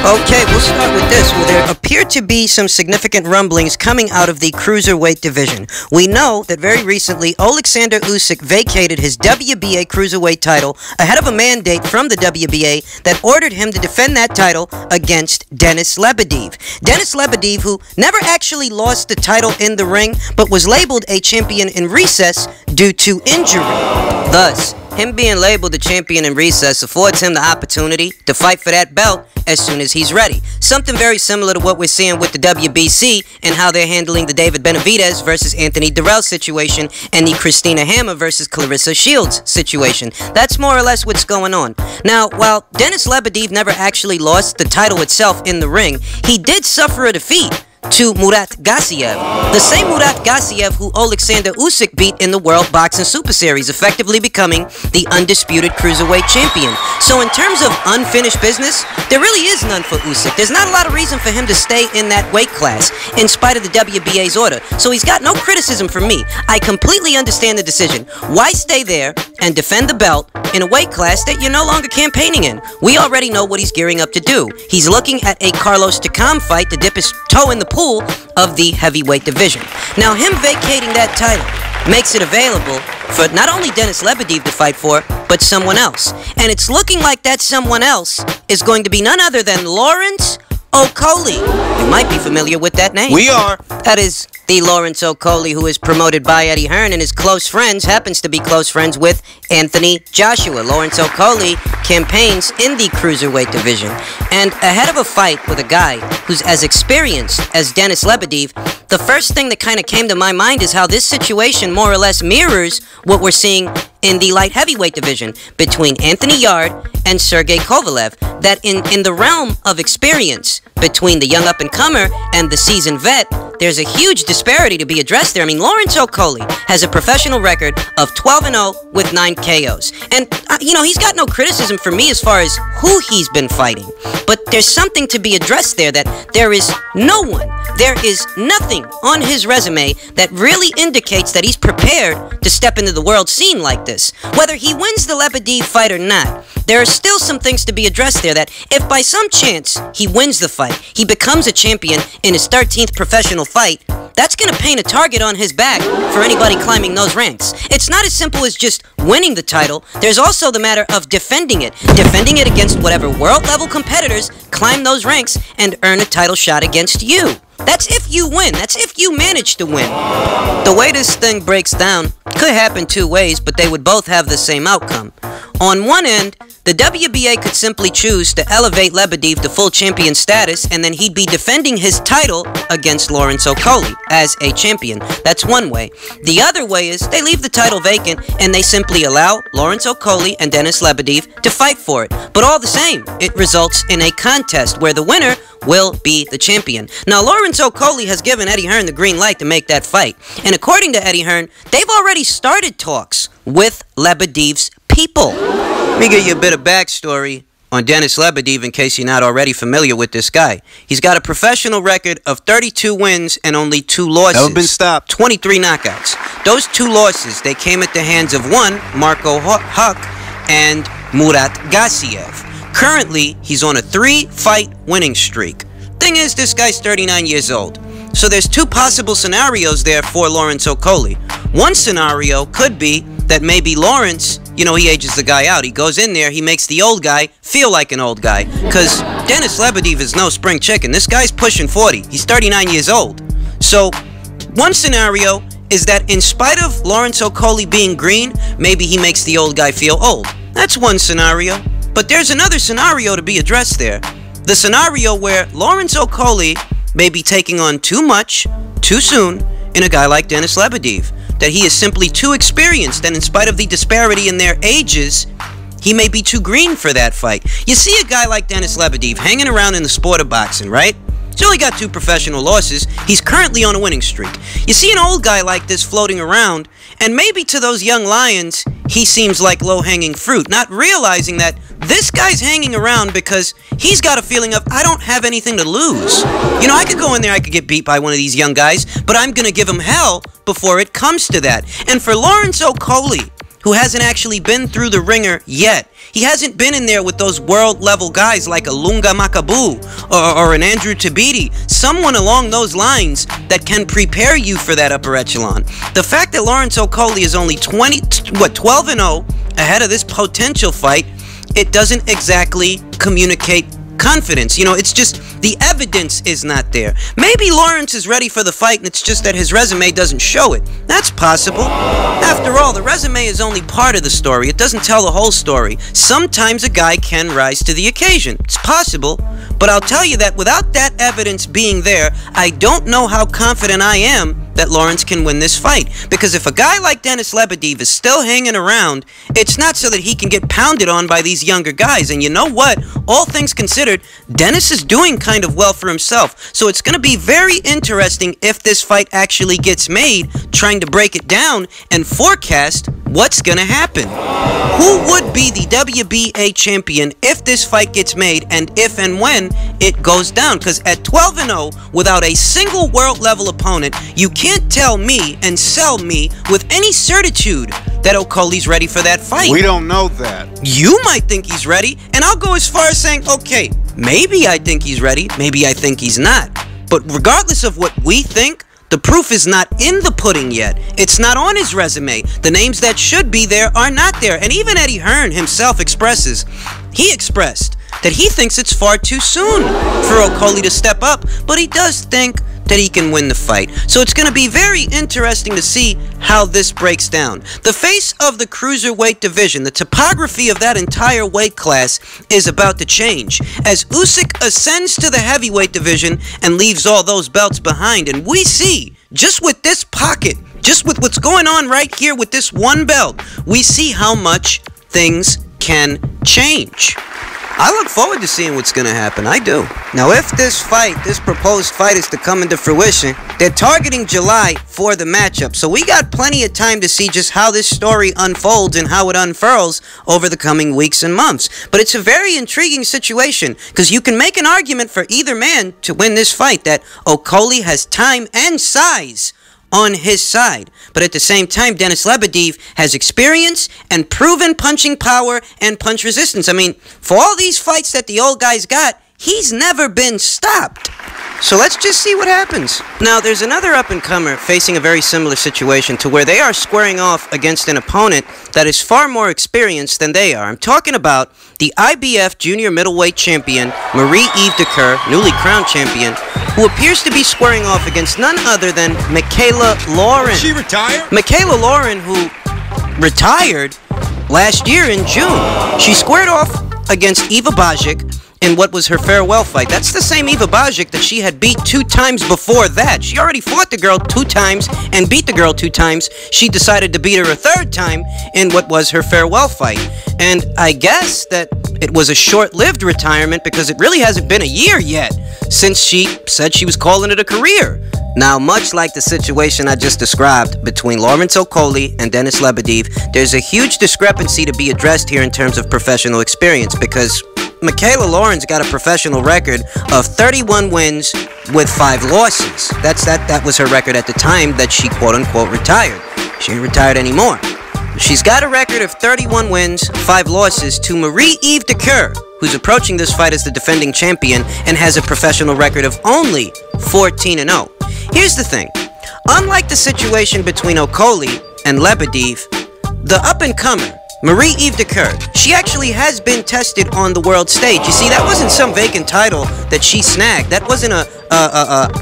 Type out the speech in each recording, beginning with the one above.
Okay, we'll start with this. Well, there appear to be some significant rumblings coming out of the cruiserweight division. We know that very recently, Alexander Usyk vacated his WBA cruiserweight title ahead of a mandate from the WBA that ordered him to defend that title against Denis Lebedev. Denis Lebedev, who never actually lost the title in the ring, but was labeled a champion in recess due to injury. Thus, him being labeled the champion in recess affords him the opportunity to fight for that belt as soon as he's ready. Something very similar to what we're seeing with the WBC and how they're handling the David Benavidez versus Anthony Durrell situation and the Christina Hammer versus Clarissa Shields situation. That's more or less what's going on. Now, while Denis Lebedev never actually lost the title itself in the ring, he did suffer a defeat to Murat Gassiev, the same Murat Gassiev who Alexander Usyk beat in the World Boxing Super Series, effectively becoming the undisputed cruiserweight champion. So in terms of unfinished business, there really is none for Usyk. There's not a lot of reason for him to stay in that weight class, in spite of the WBA's order. So he's got no criticism from me. I completely understand the decision. Why stay there and defend the belt in a weight class that you're no longer campaigning in? We already know what he's gearing up to do. He's looking at a Carlos Takam fight to dip his toe in the pool of the heavyweight division. Now, him vacating that title makes it available for not only Denis Lebedev to fight for, but someone else. And it's looking like that someone else is going to be none other than Lawrence Okollie. You might be familiar with that name. We are. That is the Lawrence Okollie who is promoted by Eddie Hearn and his close friends, happens to be close friends with Anthony Joshua. Lawrence Okollie campaigns in the cruiserweight division. And ahead of a fight with a guy who's as experienced as Denis Lebedev, the first thing that kind of came to my mind is how this situation more or less mirrors what we're seeing in the light heavyweight division between Anthony Yard and Sergey Kovalev. That in the realm of experience between the young up-and-comer and the seasoned vet, there's a huge disparity to be addressed there. I mean, Lawrence Okollie has a professional record of 12-0 with 9 KOs. And, he's got no criticism for me as far as who he's been fighting. But there's something to be addressed there, that there is no one, there is nothing on his resume that really indicates that he's prepared to step into the world scene like this. Whether he wins the Lebedev fight or not, there are still some things to be addressed there, that if by some chance he wins the fight, he becomes a champion in his 13th professional fight, that's going to paint a target on his back for anybody climbing those ranks. It's not as simple as just winning the title. There's also the matter of defending it against whatever world-level competitors climb those ranks and earn a title shot against you. That's if you win. That's if you manage to win. The way this thing breaks down could happen two ways, but they would both have the same outcome. On one end, the WBA could simply choose to elevate Lebedev to full champion status, and then he'd be defending his title against Lawrence Okollie as a champion. That's one way. The other way is they leave the title vacant and they simply allow Lawrence Okollie and Denis Lebedev to fight for it. But all the same, it results in a contest where the winner will be the champion. Now, Lawrence Okollie has given Eddie Hearn the green light to make that fight. And according to Eddie Hearn, they've already started talks with Lebedev's people. Let me give you a bit of backstory on Denis Lebedev in case you're not already familiar with this guy. He's got a professional record of 32 wins and only 2 losses. Never been stopped. 23 knockouts. Those 2 losses, they came at the hands of one, Marco Huck, and Murat Gassiev. Currently, he's on a 3-fight winning streak. Thing is, this guy's 39 years old. So there's 2 possible scenarios there for Lawrence Okollie. One scenario could be that maybe Lawrence, he ages the guy out. He goes in there, he makes the old guy feel like an old guy. Because Denis Lebedev is no spring chicken. This guy's pushing 40. He's 39 years old. So one scenario is that in spite of Lawrence Okollie being green, maybe he makes the old guy feel old. That's one scenario. But there's another scenario to be addressed there. The scenario where Lawrence Okollie may be taking on too much, too soon, in a guy like Denis Lebedev. That he is simply too experienced, and in spite of the disparity in their ages, he may be too green for that fight. You see a guy like Denis Lebedev hanging around in the sport of boxing, right? He's only got 2 professional losses. He's currently on a winning streak. You see an old guy like this floating around, and maybe to those young lions, he seems like low-hanging fruit, not realizing that this guy's hanging around because he's got a feeling of, I don't have anything to lose. I could go in there, I could get beat by one of these young guys, but I'm going to give him hell before it comes to that. And for Lawrence Okollie, who hasn't actually been through the ringer yet, He hasn't been in there with those world-level guys like a Lunga Makabu or an Andrew Tabiti, someone along those lines that can prepare you for that upper echelon. The fact that Lawrence Okollie is only 12-0 ahead of this potential fight, it doesn't exactly communicate confidence. You know, it's just the evidence is not there. Maybe Lawrence is ready for the fight and it's just that his resume doesn't show it. That's possible. After all, the resume is only part of the story. It doesn't tell the whole story. Sometimes a guy can rise to the occasion. It's possible. But I'll tell you that without that evidence being there, I don't know how confident I am that Lawrence can win this fight. Because if a guy like Denis Lebedev is still hanging around, it's not so that he can get pounded on by these younger guys. And you know what? All things considered, Denis is doing kind of well for himself. So it's going to be very interesting if this fight actually gets made, trying to break it down and forecast what's going to happen. Who would be the WBA champion if this fight gets made and if and when it goes down? Because at 12-0, without a single world-level opponent, you can't tell me and sell me with any certitude that Okollie's ready for that fight. We don't know that. You might think he's ready, and I'll go as far as saying, okay, maybe I think he's ready, maybe I think he's not. But regardless of what we think, the proof is not in the pudding yet. It's not on his resume. The names that should be there are not there. And even Eddie Hearn himself expressed that he thinks it's far too soon for Okollie to step up, but he does think that he can win the fight. So it's going to be very interesting to see how this breaks down. The face of the cruiserweight division, the topography of that entire weight class is about to change as Usyk ascends to the heavyweight division and leaves all those belts behind. And we see, just with this pocket, just with what's going on right here with this one belt, we see how much things can change. I look forward to seeing what's going to happen. I do. Now, if this proposed fight is to come into fruition, they're targeting July for the matchup. So we got plenty of time to see just how this story unfolds and how it unfurls over the coming weeks and months. But it's a very intriguing situation because you can make an argument for either man to win this fight that Okollie has time and size on his side. But at the same time, Denis Lebedev has experience and proven punching power and punch resistance. I mean, for all these fights that the old guy's got, he's never been stopped. So let's just see what happens. Now, there's another up-and-comer facing a very similar situation to where they are squaring off against an opponent that is far more experienced than they are. I'm talking about the IBF junior middleweight champion, Marie-Eve Dicker, newly crowned champion, who appears to be squaring off against none other than Michaela Lauren. She retired? Michaela Lauren, who retired last year in June. She squared off against Eva Bajic in what was her farewell fight. That's the same Eva Bajic that she had beat 2 times before that. She already fought the girl 2 times and beat the girl 2 times. She decided to beat her a 3rd time in what was her farewell fight. And I guess that it was a short-lived retirement because it really hasn't been a year yet since she said she was calling it a career. Now, much like the situation I just described between Lawrence Okollie and Denis Lebedev, there's a huge discrepancy to be addressed here in terms of professional experience because Michaela Lauren's got a professional record of 31 wins with 5 losses. That was her record at the time that she quote-unquote retired. She ain't retired anymore. She's got a record of 31 wins, 5 losses to Marie-Eve Dicker, who's approaching this fight as the defending champion and has a professional record of only 14-0. Here's the thing. Unlike the situation between Okollie and Lebedev, the up-and-comer, Marie-Eve Dicker, she actually has been tested on the world stage. You see, that wasn't some vacant title that she snagged. That wasn't a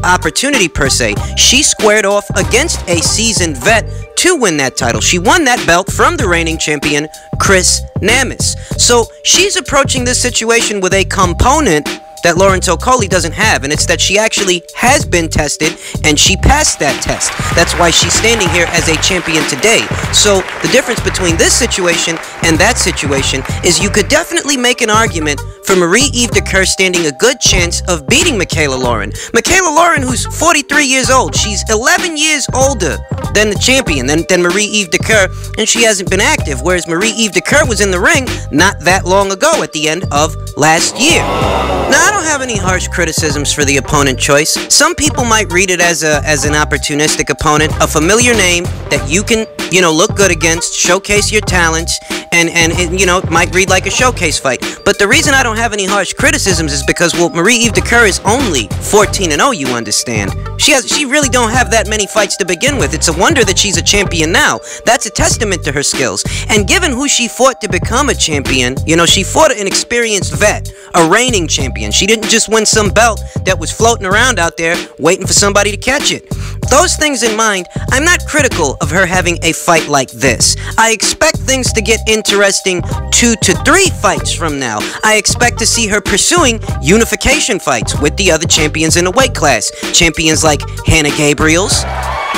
opportunity per se. She squared off against a seasoned vet to win that title. She won that belt from the reigning champion, Chris Namis. So she's approaching this situation with a component that Lawrence Okollie doesn't have, and it's that she actually has been tested, and she passed that test. That's why she's standing here as a champion today. So the difference between this situation and that situation is you could definitely make an argument for Marie-Eve Dicker standing a good chance of beating Michaela Lauren. Michaela Lauren, who's 43 years old, she's 11 years older than the champion, than Marie-Eve Dicker, and she hasn't been active, whereas Marie-Eve Dicker was in the ring not that long ago at the end of last year. Now, I don't have any harsh criticisms for the opponent choice. Some people might read it as an opportunistic opponent, a familiar name that you can, look good against, showcase your talents, and it, you know, it might read like a showcase fight. But the reason I don't have any harsh criticisms is because, well, Marie-Eve Caire is only 14-0, you understand. She really don't have that many fights to begin with. It's a wonder that she's a champion now. That's a testament to her skills. And given who she fought to become a champion, you know, she fought an experienced vet, a reigning champion. She didn't just win some belt that was floating around out there waiting for somebody to catch it. Those things in mind, I'm not critical of her having a fight like this. I expect things to get interesting 2 to 3 fights from now. I expect to see her pursuing unification fights with the other champions in the weight class. Champions like Hannah Gabriels,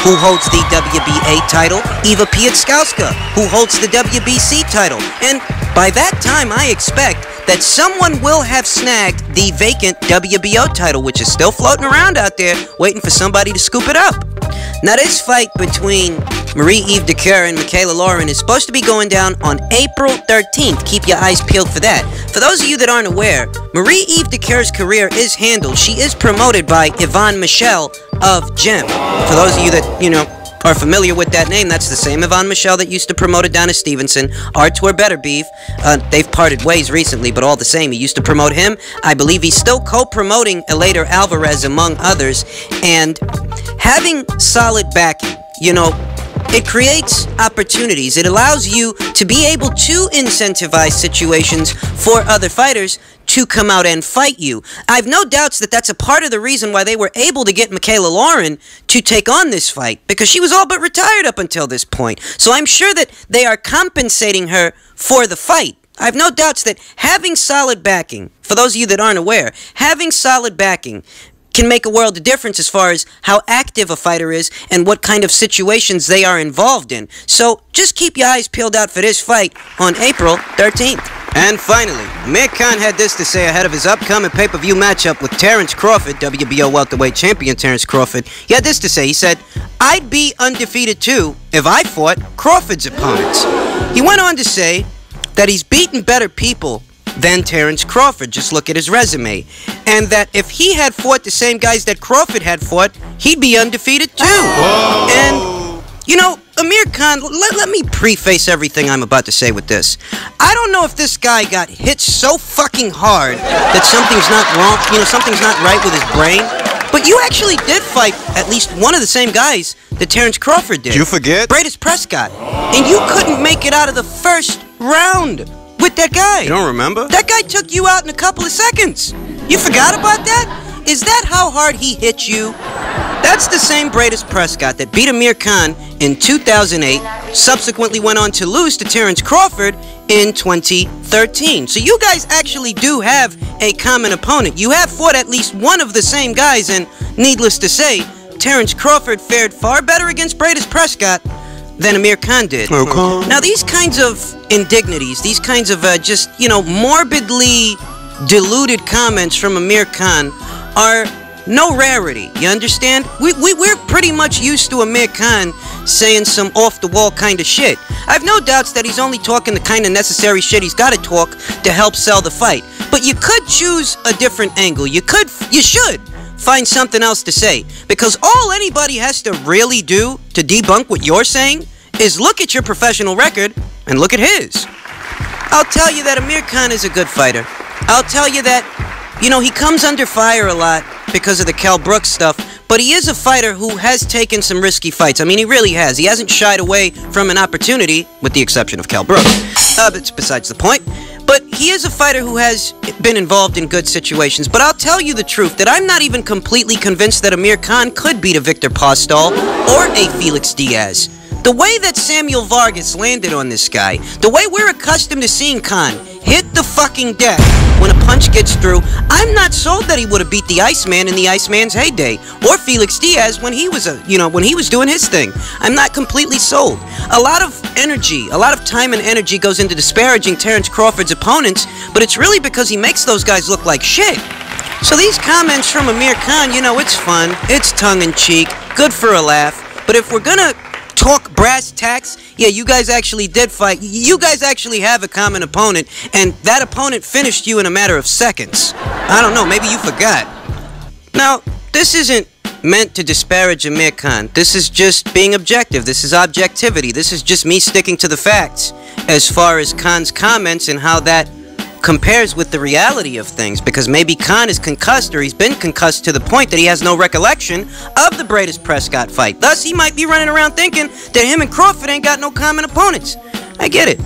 who holds the WBA title, Eva Pietrzkowska, who holds the WBC title. And by that time, I expect that someone will have snagged the vacant WBO title, which is still floating around out there, waiting for somebody to scoop it up. Now, this fight between Marie-Eve Caire and Michaela Lauren is supposed to be going down on April 13th. Keep your eyes peeled for that. For those of you that aren't aware, Marie-Eve Caire's career is handled. She is promoted by Yvonne Michelle of GEM. For those of you that, you know, are familiar with that name, that's the same Yvonne Michelle that used to promote Adonis Stevenson. Artur Beterbiev, they've parted ways recently, but all the same, he used to promote him. I believe he's still co-promoting Eleider Alvarez, among others. And having solid backing, you know, it creates opportunities. It allows you to be able to incentivize situations for other fighters to come out and fight you. I have no doubts that that's a part of the reason why they were able to get Michaela Lauren to take on this fight, because she was all but retired up until this point. So I'm sure that they are compensating her for the fight. I have no doubts that having solid backing, for those of you that aren't aware, having solid backing can make a world of difference as far as how active a fighter is and what kind of situations they are involved in. So just keep your eyes peeled out for this fight on April 13th. And finally, Amir Khan had this to say ahead of his upcoming pay-per-view matchup with Terence Crawford, WBO welterweight champion Terence Crawford. He had this to say. He said, "I'd be undefeated too if I fought Crawford's opponents." He went on to say that he's beaten better people than Terence Crawford. Just look at his resume. And that if he had fought the same guys that Crawford had fought, he'd be undefeated too. Whoa. And, you know, Amir Khan, let me preface everything I'm about to say with this. I don't know if this guy got hit so fucking hard that something's not wrong, you know, something's not right with his brain. But you actually did fight at least one of the same guys that Terence Crawford did. Did you forget? Bradis Prescott. And you couldn't make it out of the first round with that guy. You don't remember? That guy took you out in a couple of seconds. You forgot about that? Is that how hard he hit you? That's the same Bradis Prescott that beat Amir Khan in 2008, subsequently went on to lose to Terence Crawford in 2013. So you guys actually do have a common opponent. You have fought at least one of the same guys, and needless to say, Terence Crawford fared far better against Bradis Prescott than Amir Khan did. Okay. Now, these kinds of indignities, these kinds of just, you know, morbidly deluded comments from Amir Khan are no rarity, you understand? We're pretty much used to Amir Khan saying some off-the-wall kind of shit. I have no doubts that he's only talking the kind of necessary shit he's got to talk to help sell the fight. But you could choose a different angle. You should find something else to say. Because all anybody has to really do to debunk what you're saying is look at your professional record and look at his. I'll tell you that Amir Khan is a good fighter. I'll tell you that, you know, he comes under fire a lot because of the Kell Brooks stuff, but he is a fighter who has taken some risky fights. I mean, he really has. He hasn't shied away from an opportunity, with the exception of Kell Brooks. It's besides the point. But he is a fighter who has been involved in good situations. But I'll tell you the truth, that I'm not even completely convinced that Amir Khan could beat a Victor Postol or a Felix Diaz. The way that Samuel Vargas landed on this guy, the way we're accustomed to seeing Khan hit the fucking deck when a punch gets through, I'm not sold that he would have beat the Iceman in the Iceman's heyday, or Felix Diaz when he was when he was doing his thing. I'm not completely sold. A lot of energy, a lot of time and energy goes into disparaging Terence Crawford's opponents, but it's really because he makes those guys look like shit. So these comments from Amir Khan, you know, it's fun, it's tongue-in-cheek, good for a laugh, but if we're gonna talk brass tacks, yeah, you guys actually did fight. You guys actually have a common opponent, and that opponent finished you in a matter of seconds. I don't know, maybe you forgot. Now, this isn't meant to disparage Amir Khan. This is just being objective. This is objectivity. This is just me sticking to the facts as far as Khan's comments and how that compares with the reality of things, because maybe Khan is concussed, or he's been concussed to the point that he has no recollection of the Bradis Prescott fight. Thus, he might be running around thinking that him and Crawford ain't got no common opponents. I get it.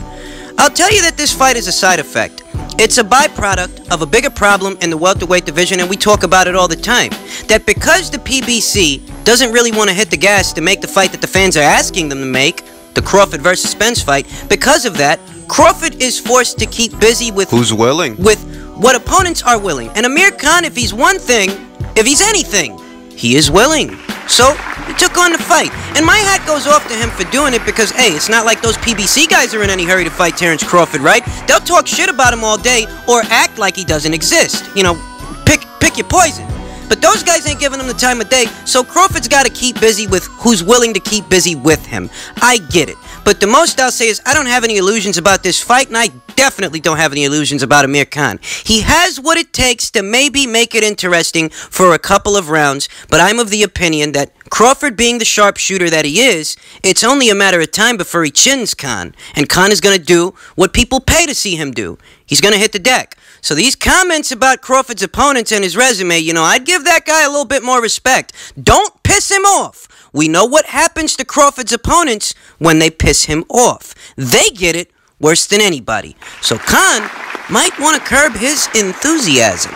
I'll tell you that this fight is a side effect. It's a byproduct of a bigger problem in the welterweight division, and we talk about it all the time. That because the PBC doesn't really want to hit the gas to make the fight that the fans are asking them to make, the Crawford versus Spence fight, because of that, Crawford is forced to keep busy with who's willing, with what opponents are willing. And Amir Khan, if he's one thing, if he's anything, he is willing. So he took on the fight, and my hat goes off to him for doing it, because hey, it's not like those PBC guys are in any hurry to fight Terrence Crawford, right? They'll talk shit about him all day or act like he doesn't exist. You know, pick your poison. But those guys ain't giving him the time of day, so Crawford's got to keep busy with who's willing to keep busy with him. I get it. But the most I'll say is I don't have any illusions about this fight, and I definitely don't have any illusions about Amir Khan. He has what it takes to maybe make it interesting for a couple of rounds, but I'm of the opinion that Crawford being the sharpshooter that he is, it's only a matter of time before he chins Khan, and Khan is going to do what people pay to see him do. He's going to hit the deck. So these comments about Crawford's opponents and his resume, you know, I'd give that guy a little bit more respect. Don't piss him off. We know what happens to Crawford's opponents when they piss him off. They get it worse than anybody. So Khan might want to curb his enthusiasm.